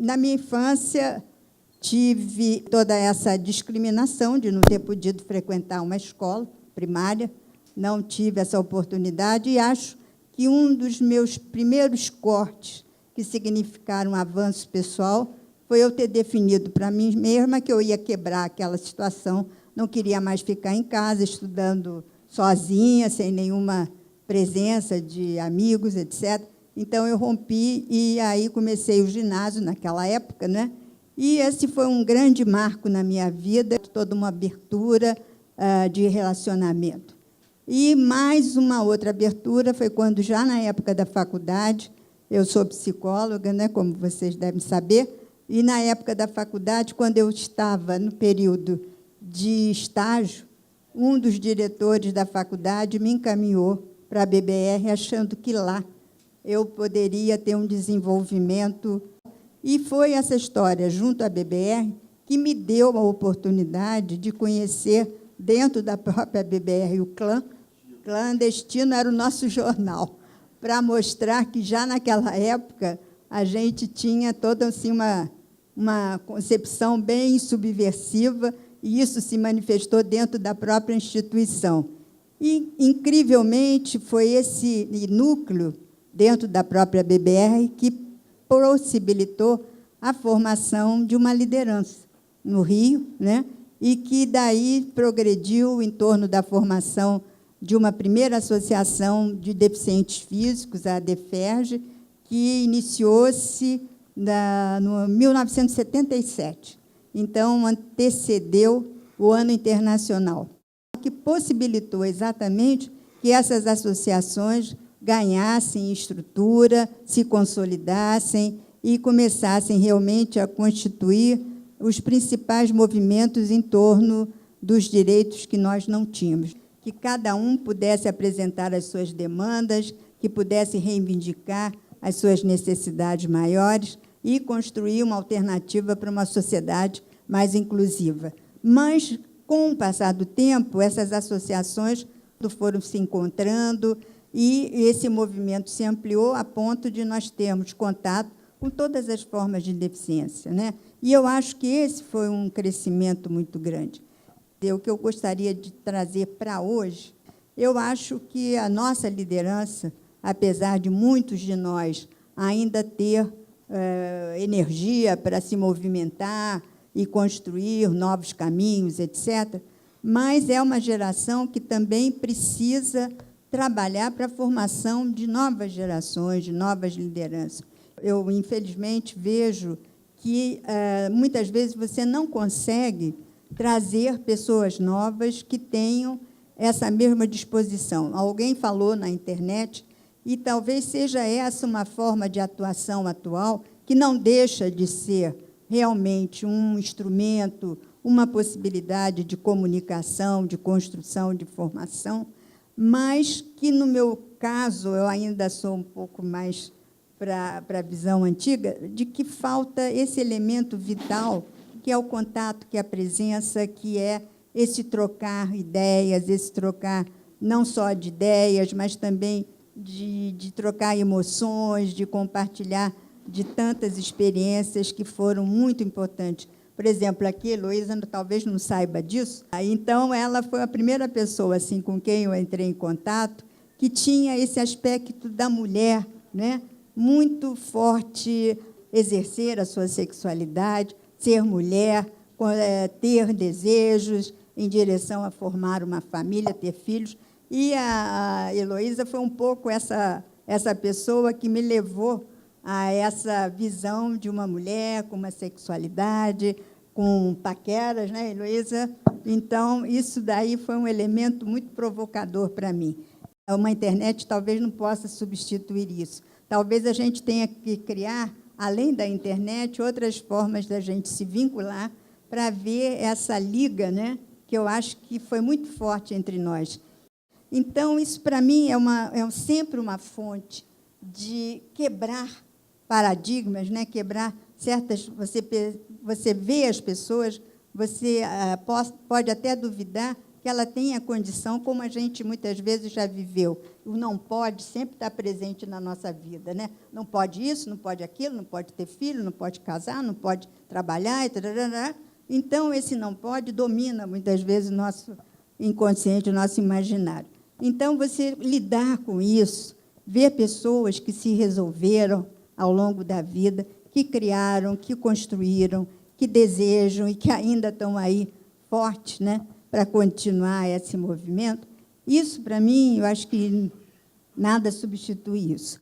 Na minha infância, tive toda essa discriminação de não ter podido frequentar uma escola primária, não tive essa oportunidade, e acho que um dos meus primeiros cortes que significaram um avanço pessoal foi eu ter definido para mim mesma que eu ia quebrar aquela situação, não queria mais ficar em casa estudando sozinha, sem nenhuma presença de amigos, etc. Então, eu rompi e aí comecei o ginásio naquela época, né? E esse foi um grande marco na minha vida, toda uma abertura de relacionamento. E mais uma outra abertura foi quando, já na época da faculdade, eu sou psicóloga, né, como vocês devem saber, e na época da faculdade, quando eu estava no período de estágio, um dos diretores da faculdade me encaminhou para a BBR, achando que lá eu poderia ter um desenvolvimento. E foi essa história, junto à BBR, que me deu a oportunidade de conhecer, dentro da própria BBR, o Clã. Clandestino era o nosso jornal, para mostrar que, já naquela época, a gente tinha toda assim, uma concepção bem subversiva, e isso se manifestou dentro da própria instituição. E, incrivelmente, foi esse núcleo, dentro da própria BBR, que possibilitou a formação de uma liderança no Rio, né? E que daí progrediu em torno da formação de uma primeira associação de deficientes físicos, a ADEFERJ, que iniciou-se no 1977. Então, antecedeu o Ano Internacional, que possibilitou exatamente que essas associações ganhassem estrutura, se consolidassem e começassem realmente a constituir os principais movimentos em torno dos direitos que nós não tínhamos. Que cada um pudesse apresentar as suas demandas, que pudesse reivindicar as suas necessidades maiores e construir uma alternativa para uma sociedade mais inclusiva. Mas, com o passar do tempo, essas associações foram se encontrando e esse movimento se ampliou a ponto de nós termos contato com todas as formas de deficiência, né? E eu acho que esse foi um crescimento muito grande. O que eu gostaria de trazer para hoje, eu acho que a nossa liderança, apesar de muitos de nós ainda ter energia para se movimentar e construir novos caminhos, etc., mas é uma geração que também precisa trabalhar para a formação de novas gerações, de novas lideranças. Eu, infelizmente, vejo que, muitas vezes, você não consegue trazer pessoas novas que tenham essa mesma disposição. Alguém falou na internet, e talvez seja essa uma forma de atuação atual, que não deixa de ser realmente um instrumento, uma possibilidade de comunicação, de construção, de formação, mas que, no meu caso, eu ainda sou um pouco mais para a visão antiga, de que falta esse elemento vital, que é o contato, que é a presença, que é esse trocar ideias, esse trocar não só de ideias, mas também de trocar emoções, de compartilhar de tantas experiências que foram muito importantes. Por exemplo, aqui, Heloísa talvez não saiba disso, então ela foi a primeira pessoa assim, com quem eu entrei em contato, que tinha esse aspecto da mulher, né, muito forte, exercer a sua sexualidade, ser mulher, ter desejos em direção a formar uma família, ter filhos. E a Heloísa foi um pouco essa pessoa que me levou a essa visão de uma mulher com uma sexualidade, com paqueras, né, Heloísa? Então, isso daí foi um elemento muito provocador para mim. Uma internet talvez não possa substituir isso. Talvez a gente tenha que criar, além da internet, outras formas da gente se vincular para ver essa liga, né, que eu acho que foi muito forte entre nós. Então, isso, para mim, é sempre uma fonte de quebrar paradigmas, né? Quebrar certas... Você vê as pessoas, você pode até duvidar que ela tenha condição, como a gente muitas vezes já viveu. O não pode sempre está presente na nossa vida, né? Não pode isso, não pode aquilo, não pode ter filho, não pode casar, não pode trabalhar, etc. Então, esse não pode domina, muitas vezes, o nosso inconsciente, o nosso imaginário. Então, você lidar com isso, ver pessoas que se resolveram ao longo da vida, que criaram, que construíram, que desejam e que ainda estão aí fortes, né, para continuar esse movimento, isso, para mim, eu acho que nada substitui isso.